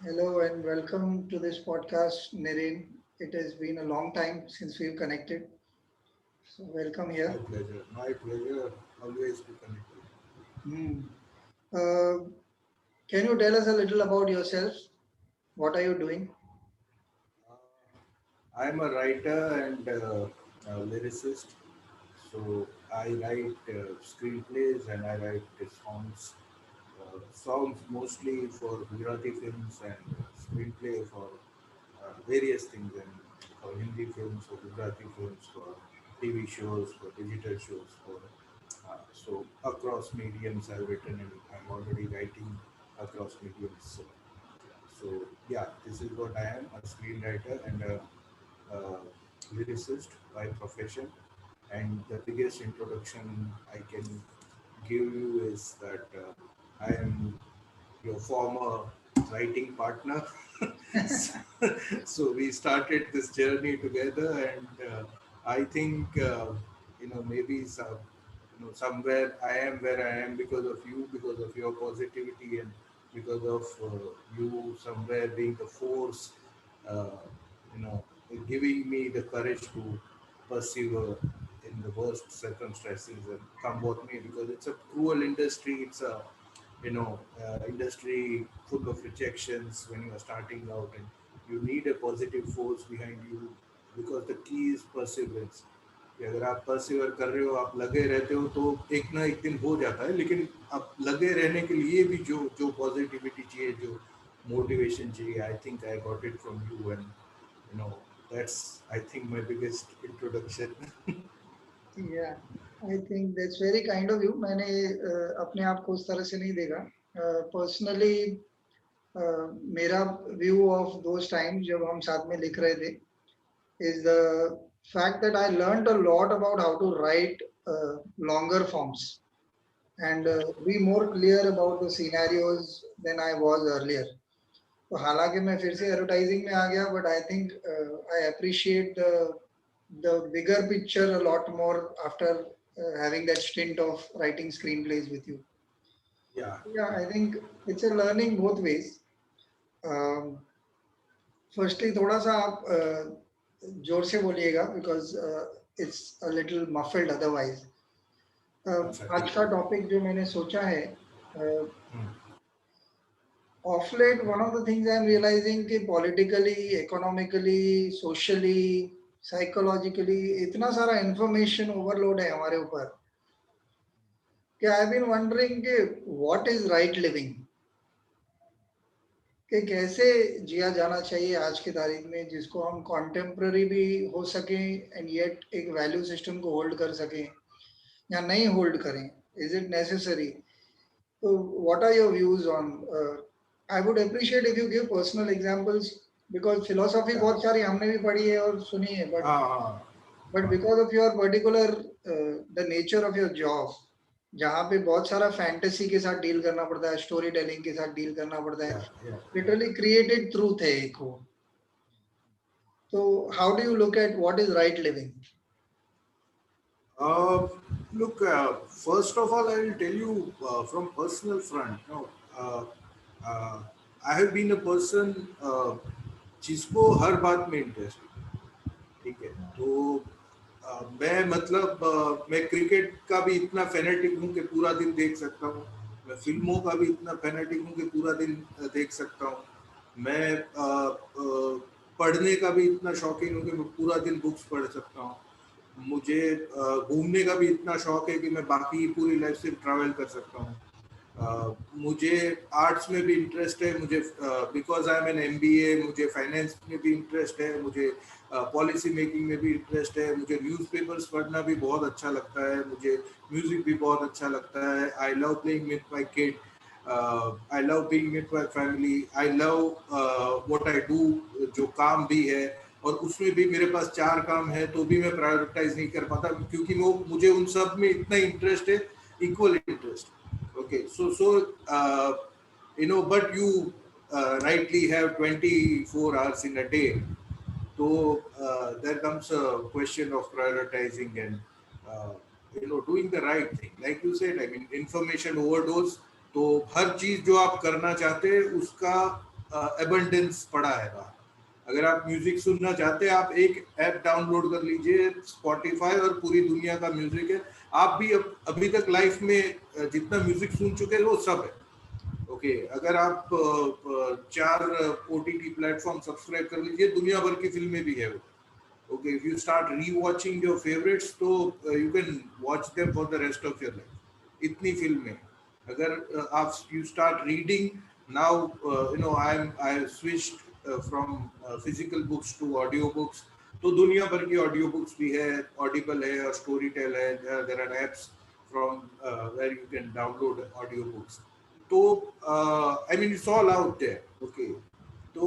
Hello and welcome to this podcast, Naren. It has been a long time since we've connected. So, welcome My here. pleasure. My pleasure. Always to connect with Hmm. Uh, can you tell us a little about yourself? What are you doing? you. I'm a writer and a lyricist. So I write screenplays and I write songs. Songs mostly for Gujarati films and screenplay for various things and for Hindi films, for Gujarati films, for TV shows, for digital shows, for so across mediums I've written and I'm already writing across mediums. So yeah, this is what I am, a screenwriter and a lyricist by profession. And the biggest introduction I can give you is that I am your former writing partner. so, so we started this journey together, and I think maybe somewhere I am where I am because of you, because of your positivity, and because of you somewhere being the force, uh, you know, giving me the courage to persevere in the worst circumstances and come with me because it's a cruel industry. It's a industry full of rejections when you are starting out, and you need a positive force behind you because the key is perseverance. कि अगर आप persevere कर रहे हो, आप लगे रहते हो तो एक ना एक दिन हो जाता है, लेकिन आप लगे रहने के लिए भी जो जो पॉजिटिविटी चाहिए, जो मोटिवेशन चाहिए, I think I got it from you and that's I think my biggest introduction. Yeah, I think that's very kind of you. मैंने अपने आप को उस तरह से नहीं देखा. Personally, मेरा view of those times जब हम साथ में लिख रहे थे is the fact that I learned a lot about how to write longer forms and be more clear about the scenarios than I was earlier. तो हालांकि मैं फिर से एडवर्टाइजिंग में आ गया but I think I appreciate the bigger picture a lot more after having that stint of writing screenplays with you. या Yeah, या I think it's a learning both ways. Um, Firstly, थोड़ा सा आप जोर से बोलिएगा because it's a little muffled otherwise. अच्छा आज ठीक का है. टॉपिक जो मैंने सोचा है हम्म. of late, one of the things I'm realizing कि politically, economically, socially, psychologically इतना सारा information overload है हमारे ऊपर कि I've been wondering कि what is right living कि कैसे जिया जाना चाहिए आज की तारीख में जिसको हम contemporary भी हो सकें and yet एक value system को hold कर सकें या नहीं hold करें. Is it necessary? So what are your views on? I would appreciate if you give personal examples because philosophy या बहुत सारी हमने भी पढ़ी है और सुनी है, हाँ हाँ but हाँ. because of your particular the nature of your job, जहाँ पे बहुत सारा फैंटेसी के साथ डील करना पड़ता है, स्टोरी टेलिंग के साथ डील करना पड़ता है, Yeah, yeah, yeah. Literally created truth है एक वो. तो how do you look at what is right living? Uh, Look, first of all, I will tell you from personal front. No, uh, uh, I have been a person जिसको हर बात में interest है. ठीक है, तो मैं मतलब मैं क्रिकेट का भी इतना फैनेटिक हूँ कि पूरा दिन देख सकता हूँ. मैं फिल्मों का भी इतना फैनेटिक हूँ कि पूरा दिन देख सकता हूँ. मैं पढ़ने का भी इतना शौकीन हूँ कि मैं पूरा दिन बुक्स पढ़ सकता हूँ. मुझे घूमने का भी इतना शौक है कि मैं बाकी पूरी लाइफ से ट्रैवल कर सकता हूँ. मुझे आर्ट्स में भी इंटरेस्ट है. मुझे because I M an MBA, मुझे फाइनेंस में भी इंटरेस्ट है. मुझे पॉलिसी मेकिंग में भी इंटरेस्ट है. मुझे न्यूज़पेपर्स पढ़ना भी बहुत अच्छा लगता है. मुझे म्यूजिक भी बहुत अच्छा लगता है. I love playing with my kid. I love being with my family. I love what I do. जो काम भी है और उसमें भी मेरे पास चार काम है तो भी मैं प्रायोरिटाइज नहीं कर पाता क्योंकि वो मुझे उन सब में इतना इंटरेस्ट है, equal interest. Okay, but you rightly have 24 hours in a day. So there comes a question of prioritizing and doing the right thing. Like you said, I mean, information overdose. तो हर चीज जो आप करना चाहते हैं उसका abundance पड़ा है बाहर। अगर आप म्यूजिक सुनना चाहते हैं, आप एक ऐप डाउनलोड कर लीजिए, स्पॉटिफाई, और पूरी दुनिया का म्यूजिक है। आप भी अभी तक लाइफ में जितना म्यूजिक सुन चुके हैं वो सब है। ओके, अगर आप 4 ओटीटी प्लेटफॉर्म सब्सक्राइब कर लीजिए, दुनिया भर की फिल्में भी है वो। Okay, if you start rewatching your favorites, तो you can watch them for the rest of your life. इतनी फिल्में। अगर आप you start reading now, I have switched from physical books to audio books. तो दुनिया भर की ऑडियो बुक्स भी है, ऑडिबल है और स्टोरीटेल है। There are apps from where you can download audio books. तो I mean it's all out there. Okay, तो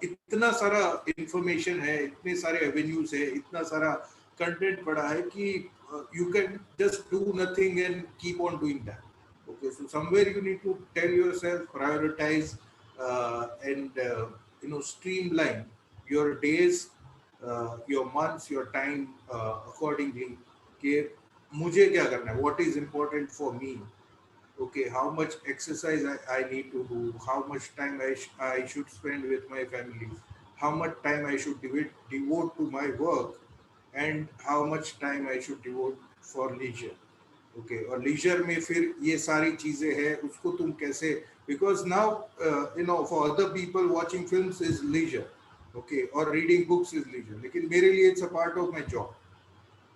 इतना सारा इंफॉर्मेशन है, इतने सारे एवेन्यूज है, इतना सारा कंटेंट पड़ा है कि you can just do nothing and keep on doing that. Okay, so somewhere you need to tell yourself, prioritise and streamline your days, your months, your time accordingly कि मुझे क्या करना है, what is important for me. Okay, how much exercise I need to do, how much time I should spend with my family, how much time I should devote to my work, and how much time I should devote for leisure. Okay, और leisure में फिर ये सारी चीजें हैं, उसको तुम कैसे, because now for other people watching films is leisure, okay, और reading books is leisure, लेकिन मेरे लिए it's a part of my job.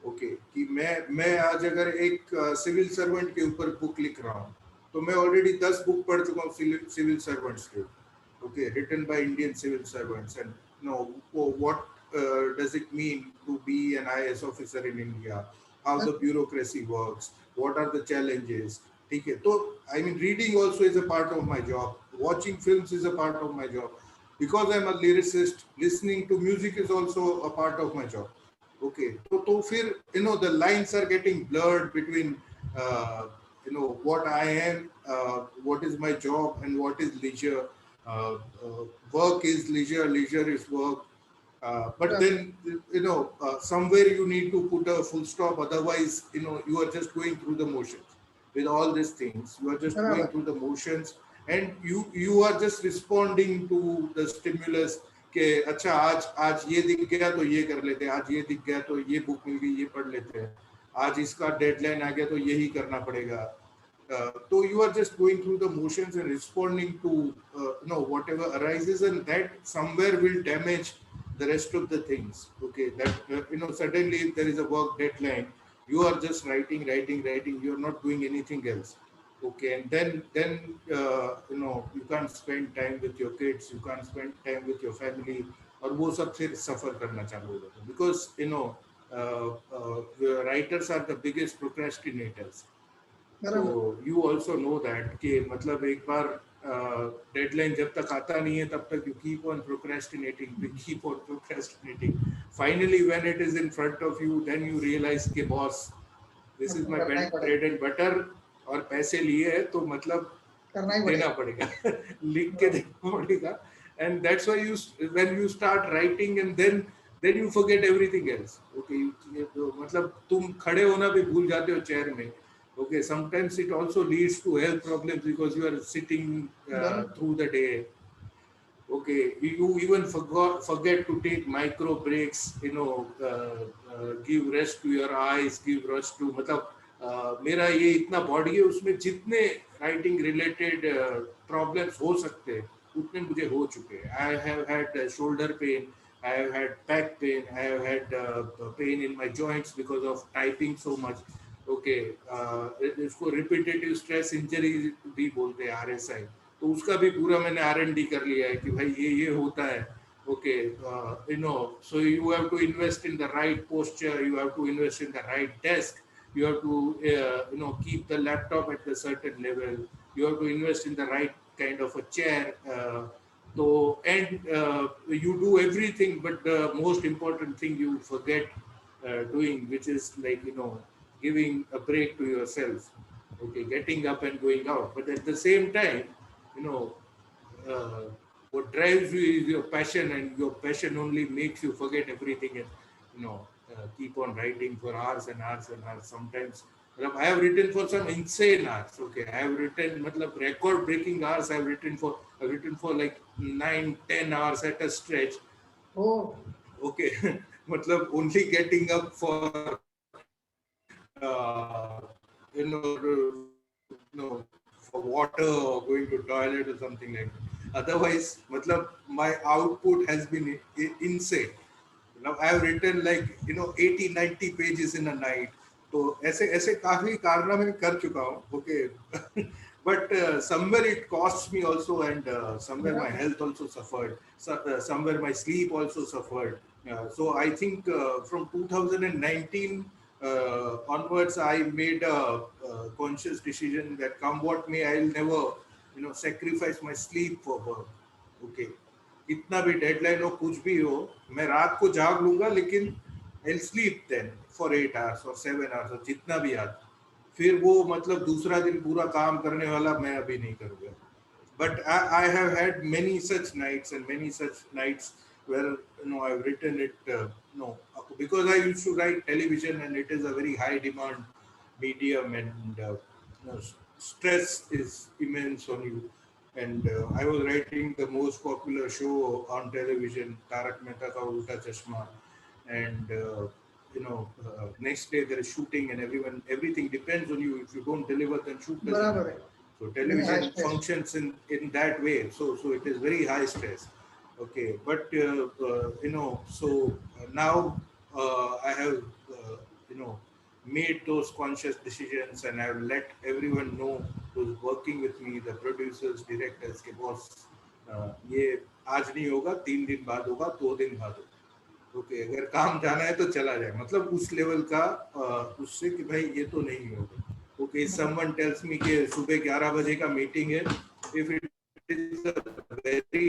Okay, कि मैं आज अगर एक सिविल सर्वेंट के ऊपर बुक लिख रहा हूँ, तो मैं ऑलरेडी 10 बुक पढ़ चुका हूँ सिविल सर्वेंट्स के। Okay, written by Indian civil servants, and what does it mean to be an IAS officer in India, how the bureaucracy works, what are the challenges. ठीक है, तो I mean reading also is a part of my job, watching films is a part of my job, because I am a lyricist, listening to music is also a part of my job. Okay, तो फिर the lines are getting blurred between what I am, what is my job, and what is leisure. Work is leisure, leisure is work. But then somewhere you need to put a full stop, otherwise you are just going through the motions with all these things. You are just going through the motions, and you are just responding to the stimulus कि अच्छा आज ये दिख गया तो ये कर लेते हैं, आज ये दिख गया तो ये बुक मिल गई ये पढ़ लेते हैं, आज इसका डेडलाइन आ गया तो यही करना पड़ेगा। तो you are just going through the motions and responding to whatever arises, and that somewhere will damage the rest of the things. Okay, that suddenly if there is a work deadline, you are just writing, you are not doing anything else. Okay, and then you can't spend time with your kids, you can't spend time with your family, और वो सब फिर सफर करना चालू हो जाता है, because writers are the biggest procrastinators. So you also know that कि मतलब एक बार डेडलाइन जब तक आता नहीं है तब तक you keep on procrastinating. Finally when it is in front of you, then you realize कि boss, this is my bread and butter, और पैसे लिए है तो मतलब देना पड़ेगा, लिख के देना पड़ेगा, and that's why when you start writing and then you forget everything else. Okay, मतलब तुम खड़े होना भी भूल जाते हो चेयर में. Okay, sometimes it also leads to health problems because you are sitting through the day. Okay, you even forget to take micro breaks, give rest to your eyes, give rest to, मतलब मेरा ये इतना body है, उसमें जितने writing related problems हो सकते हैं उतने मुझे हो चुके हैं. I have had shoulder pain, I have had back pain, I have had pain in my joints because of typing so much. Okay, इसको repetitive stress injury भी बोलते हैं, RSI. तो उसका भी पूरा मैंने R&D कर लिया है कि भाई ये होता है. Okay, so you have to invest in the right posture, you have to invest in the right desk, you have to keep the laptop at a certain level, you have to invest in the right kind of a chair. So and you do everything, but the most important thing you forget doing, which is like giving a break to yourself. Okay, getting up and going out, but at the same time, what drives you is your passion, and your passion only makes you forget everything and keep on writing for hours and hours and hours. Sometimes I have written for some insane hours. Okay, I have written record breaking hours. I've written for like 9-10 hours at a stretch. Oh, Okay, only getting up for for water or going to toilet or something like that. Otherwise, my output has been insane. Now I have written 80-90 pages in a night. तो ऐसे ऐसे काफी कारनामे कर चुका हूँ. Okay, but somewhere it costs me also, and somewhere my barabar. health also suffered. Somewhere my sleep also suffered. So I think from 2019 onwards, I made a conscious decision that come what may, I'll never, sacrifice my sleep for work. Okay, कितना भी deadline हो कुछ भी हो, मैं रात को जाग लूंगा, लेकिन I'll sleep then for 8 hours or 7 hours और जितना भी आता, फिर वो दूसरा दिन पूरा काम करने वाला मैं अभी नहीं करूँगा. But I have had many such nights and many such nights where I've written it because I used to write television, and it is a very high demand medium, and stress is immense on you. And I was writing the most popular show on television, Tarak Mehta Ka Ulta Chashma, and next day there is shooting, and everything depends on you. If you don't deliver, then shoot doesn't बराबर happen. है. So Very high television stress. functions in that way. So it is very high stress. Okay, but now I have made those conscious decisions, and I have let everyone know who's working with me, the producers, directors, के boss, ये आज नहीं होगा, 3 दिन बाद होगा, 2 दिन बाद होगा. ओके, अगर काम जाना है तो चला जाए, उस लेवल का उससे कि भाई ये तो नहीं होगा. ओके, समवन टेल्स मी कि सुबह 11 बजे का मीटिंग है, if it is a very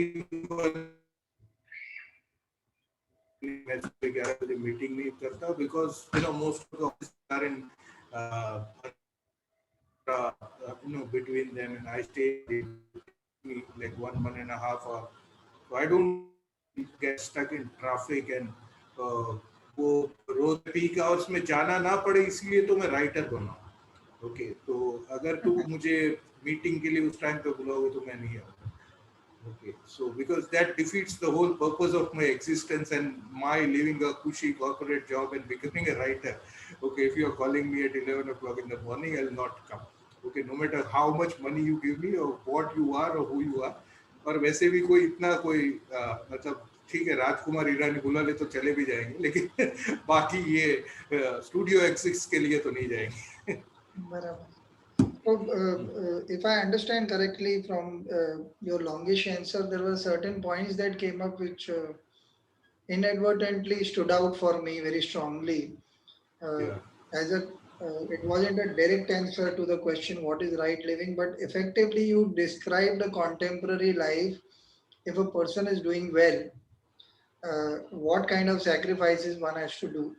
मैं सुबह 11 बजे मीटिंग नहीं करता, because most of the office are in between them, and I stay like 1.5 hours. So I don't get stuck in traffic, and वो रोज पीक आवर्स में जाना ना पड़े, इसलिए तो मैं राइटर बना. ओके, तो अगर तुम मुझे मीटिंग के लिए उस टाइम पे बुलाओगे तो मैं नहीं आऊंगा. Okay, so because that defeats the whole purpose of my existence and my living a cushy corporate job and becoming a writer. Okay, if you are calling me at 11 o'clock in the morning, I'll not come. Okay, no matter how much money you give me or what you are or who you are. और वैसे भी कोई इतना कोई ठीक है, राजकुमार ईरानी बुला ले तो चले भी जाएंगे, लेकिन बाकी ये स्टूडियो एक्सिस के लिए तो नहीं जाएंगे. बराबर. So, if I understand correctly from your longish answer, there were certain points that came up which inadvertently stood out for me very strongly. Uh, Yeah. as a, it wasn't a direct answer to the question what is right living, but effectively you described a contemporary life. If a person is doing well, what kind of sacrifices one has to do,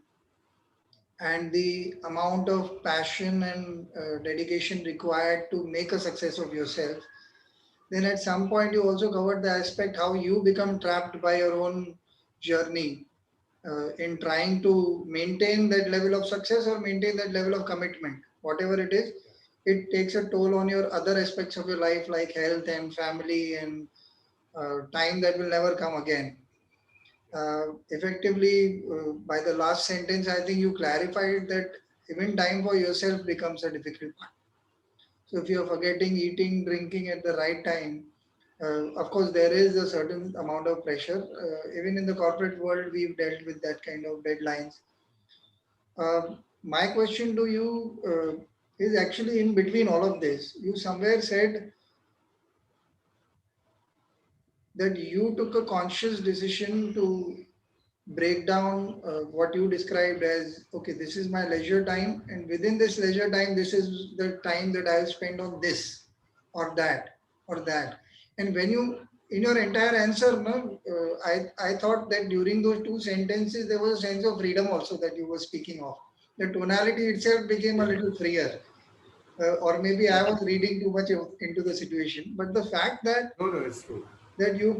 and the amount of passion and dedication required to make a success of yourself. Then at some point you also covered the aspect how you become trapped by your own journey in trying to maintain that level of success or maintain that level of commitment, whatever it is. It takes a toll on your other aspects of your life like health and family and time that will never come again. Effectively, by the last sentence, I think you clarified that even time for yourself becomes a difficult part. So if you're forgetting eating, drinking at the right time, of course, there is a certain amount of pressure. Even in the corporate world, we've dealt with that kind of deadlines. My question to you is actually in between all of this. You somewhere said that you took a conscious decision to break down what you described as okay, this is my leisure time, and within this leisure time, this is the time that I'll spend on this or that or that. And when you, in your entire answer, no, I thought that during those two sentences, there was a sense of freedom also that you were speaking of. The tonality itself became a Yeah. little freer. Or maybe I was reading too much into the situation. But the fact that No, no, it's true. that you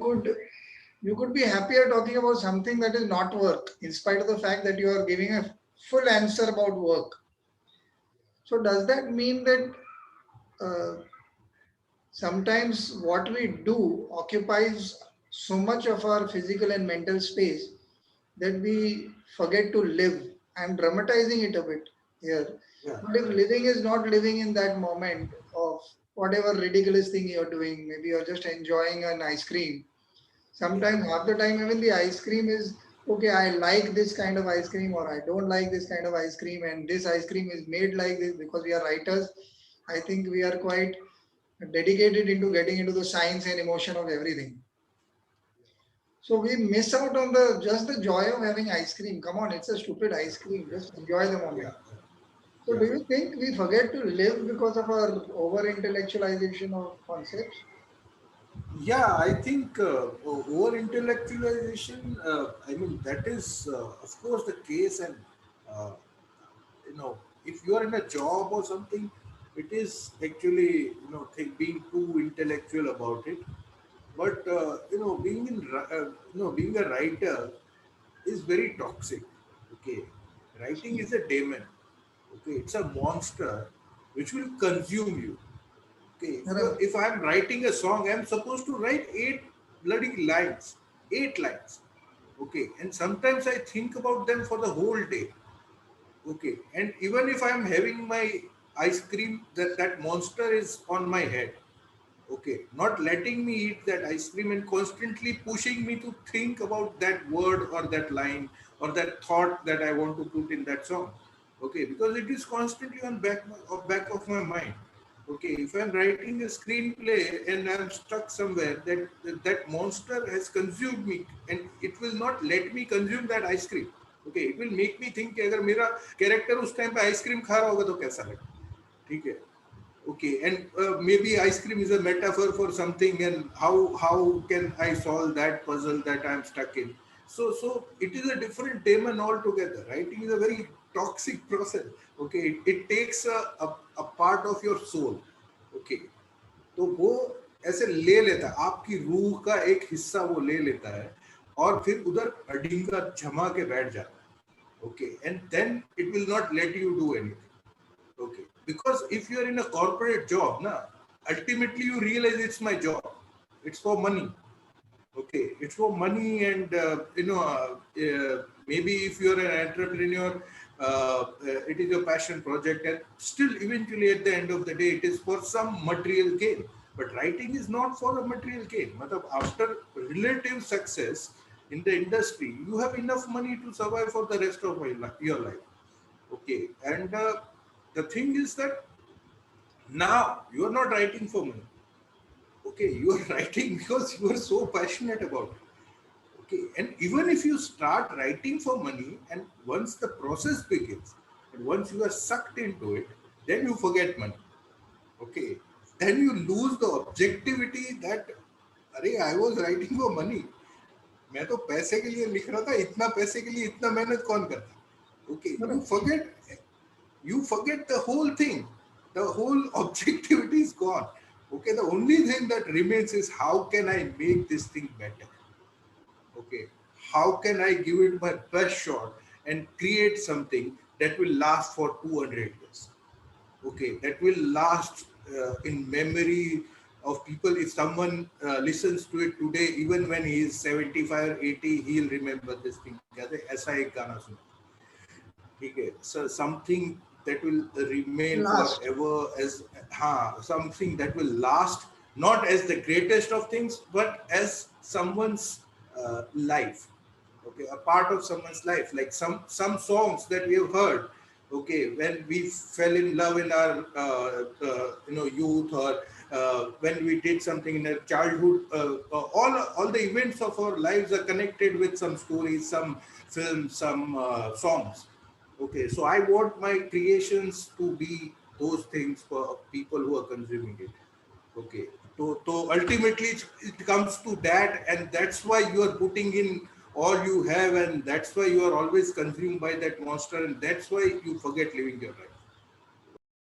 could be happier talking about something that is not work, in spite of the fact that you are giving a full answer about work. So does that mean that uh, sometimes what we do occupies so much of our physical and mental space that we forget to live? I'm dramatizing it a bit here. Yeah, But if living is not living in that moment of whatever ridiculous thing you're doing, maybe you're just enjoying an ice cream. yeah, Sometimes, half the time, even the ice cream is okay. I like this kind of ice cream, or I don't like this kind of ice cream, and this ice cream is made like this because we are writers. I think we are quite dedicated into getting into the science and emotion of everything. So we miss out on the just the joy of having ice cream. Come on, it's a stupid ice cream. Just enjoy the yeah, moment. So yeah. do you think we forget to live because of our over intellectualization of concepts? Yeah, I think over intellectualization, I mean, that is, of course, the case. And, uh, if you are in a job or something, it is actually, being too intellectual about it. But, being a writer is very toxic. Okay. Writing is a demon. Okay. It's a monster which will consume you. Okay, Correct. if I'm writing a song, I'm supposed to write eight bloody lines, eight lines. Okay, and sometimes I think about them for the whole day. Okay, and even if I'm having my ice cream, that monster is on my head. Okay, not letting me eat that ice cream and constantly pushing me to think about that word or that line or that thought that I want to put in that song. Okay, because it is constantly on back of my mind. Okay, if I'm writing a screenplay and I'm stuck somewhere, that monster has consumed me, and it will not let me consume that ice cream. Okay, it will make me think कि अगर मेरा character उस time पे ice cream खा रहा होगा तो कैसा लगेगा. ठीक है. Okay, and maybe ice cream is a metaphor for something, and how can I solve that puzzle that I'm stuck in? So it is a different demon altogether. Writing is a very toxic process. Okay, it takes a part of your soul. Okay, तो वो ऐसे ले लेता है, आपकी रूह का एक हिस्सा वो ले लेता है और फिर उधर अडिंगा जमा के बैठ जाता है. Okay, and then it will not let you do anything. Okay. Because if you are in a corporate job, ultimately you realize it's my job. It's for money. Okay. It's for money, and maybe if you are an entrepreneur, it is a passion project, and still eventually at the end of the day, it is for some material gain. But writing is not for a material gain. Matlab, after relative success in the industry, you have enough money to survive for the rest of your life. Okay, and the thing is that now you are not writing for money. Okay, you are writing because you are so passionate about it. Okay, and even if you start writing for money, and once the process begins, and once you are sucked into it, then you forget money. Okay, then you lose the objectivity that, अरे I was writing for money. मैं तो पैसे के लिए लिख रहा था, इतना पैसे के लिए इतना मेहनत कौन करता. Okay, Correct. you forget the whole thing. The whole objectivity is gone. Okay, the only thing that remains is how can I make this thing better. Okay, how can I give it my best shot and create something that will last for 200 years. Okay, that will last in memory of people. If someone listens to it today, even when he is 75 or 80, he'll remember this thing. ऐसा एक गाना सुना. ठीक है, so something that will remain Last. forever as something that will last, not as the greatest of things, but as someone's life. Okay, a part of someone's life, like some songs that we have heard. Okay, when we fell in love in our youth, or when we did something in our childhood, all the events of our lives are connected with some stories, some films, some songs. Okay, so I want my creations to be those things for people who are consuming it. Okay, so ultimately it comes to that, and that's why you are putting in all you have, and that's why you are always consumed by that monster, and that's why you forget living your life.